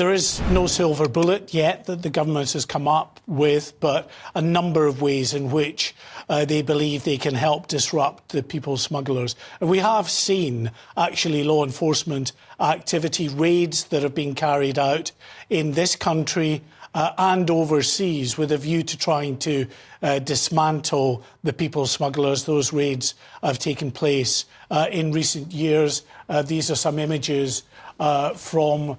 there is no silver bullet yet that the government has come up with, but a number of ways in which they believe they can help disrupt the people smugglers. And we have seen, actually, law enforcement activity, raids that have been carried out in this country and overseas with a view to trying to dismantle the people smugglers. Those raids have taken place in recent years. These are some images from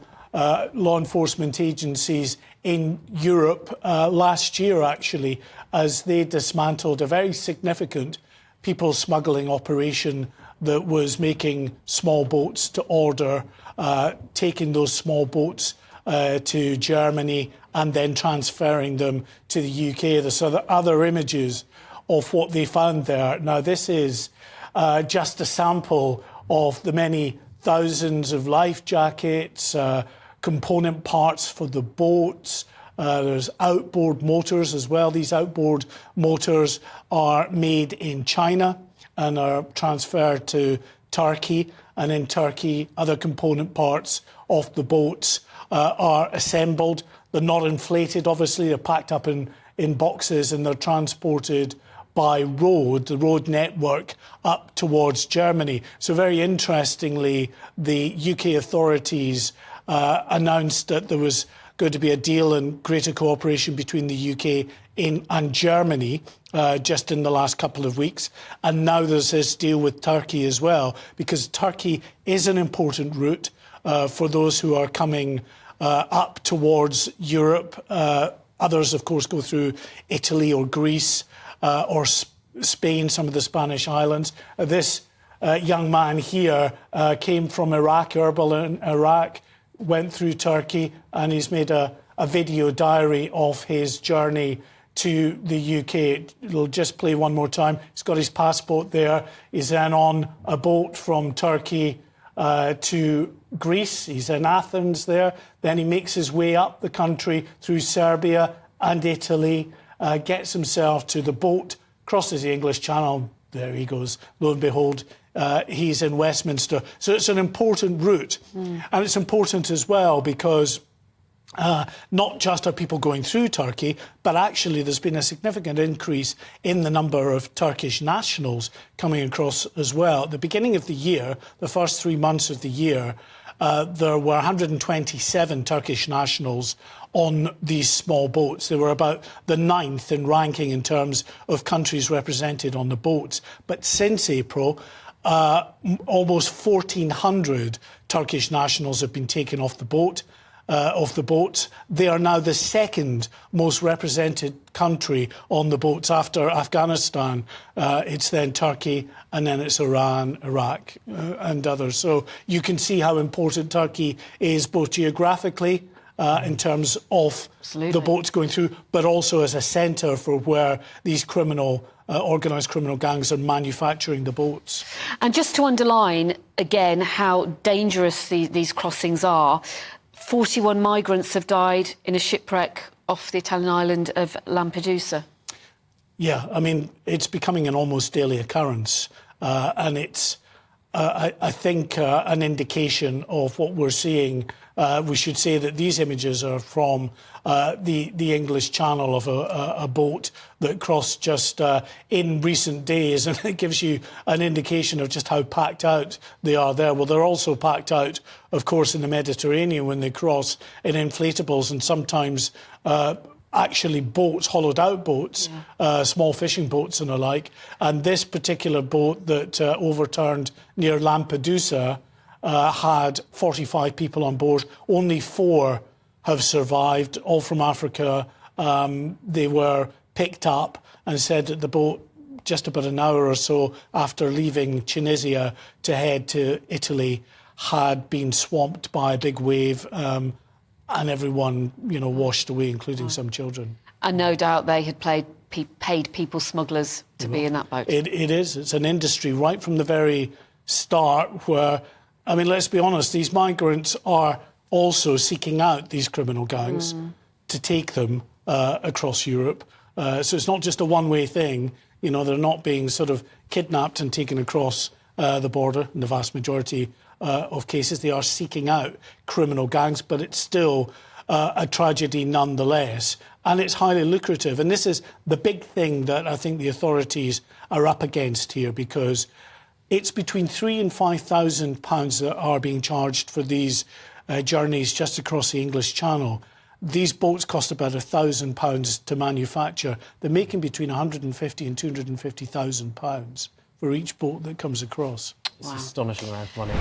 law enforcement agencies in Europe last year, actually, as they dismantled a very significant people smuggling operation that was making small boats to order, taking those small boats to Germany and then transferring them to the UK. There's other images of what they found there. Now, this is just a sample of the many thousands of life jackets, component parts for the boats. There's outboard motors as well. These outboard motors are made in China and are transferred to Turkey. And in Turkey, other component parts of the boats are assembled. They're not inflated, obviously. They're packed up in boxes and they're transported by road, the road network, up towards Germany. So very interestingly, the UK authorities announced that there was going to be a deal and greater cooperation between the UK and Germany just in the last couple of weeks. And now there's this deal with Turkey as well, because Turkey is an important route for those who are coming up towards Europe. Others, of course, go through Italy or Greece or Spain, some of the Spanish islands. This young man here came from Iraq, Erbil in Iraq, went through Turkey, and he's made a video diary of his journey to the UK. It'll just play one more time. He's got his passport there. He's then on a boat from Turkey to Greece. He's in Athens there. Then he makes his way up the country through Serbia and Italy, gets himself to the boat, crosses the English Channel. There he goes. Lo and behold, he's in Westminster. So it's an important route. And it's important as well because not just are people going through Turkey, but actually there's been a significant increase in the number of Turkish nationals coming across as well. At the beginning of the year, the first 3 months of the year, there were 127 Turkish nationals on these small boats. They were about the 9th in ranking in terms of countries represented on the boats. But since April, almost 1,400 Turkish nationals have been taken off the boat. They are now the second most represented country on the boats after Afghanistan. It's then Turkey, and then it's Iran, Iraq, and others. So you can see how important Turkey is both geographically in terms of the boats going through, but also as a centre for where these organised criminal gangs are manufacturing the boats. And just to underline again how dangerous these crossings are, 41 migrants have died in a shipwreck off the Italian island of Lampedusa. Yeah, I mean, it's becoming an almost daily occurrence. And it's, I think, an indication of what we're seeing. We should say that these images are from the English Channel of a boat that crossed just in recent days, and it gives you an indication of just how packed out they are there. Well, they're also packed out, of course, in the Mediterranean when they cross in inflatables and sometimes actually boats, hollowed-out boats, small fishing boats and the like. And this particular boat that overturned near Lampedusa had 45 people on board. Only 4 have survived, all from Africa. They were picked up and said that the boat, just about an hour or so after leaving Tunisia to head to Italy, had been swamped by a big wave, and everyone, washed away, including some children. And no doubt they had paid people smugglers to be in that boat. It is. It's an industry right from the very start where, I mean, let's be honest, these migrants are also seeking out these criminal gangs to take them across Europe. So it's not just a one-way thing. They're not being sort of kidnapped and taken across the border in the vast majority of cases. They are seeking out criminal gangs, but it's still a tragedy nonetheless. And it's highly lucrative. And this is the big thing that I think the authorities are up against here, because it's between £3,000 and £5,000 that are being charged for these journeys just across the English Channel. These boats cost about £1,000 to manufacture. They're making between £150,000 and £250,000 for each boat that comes across. It's an astonishing amount of money.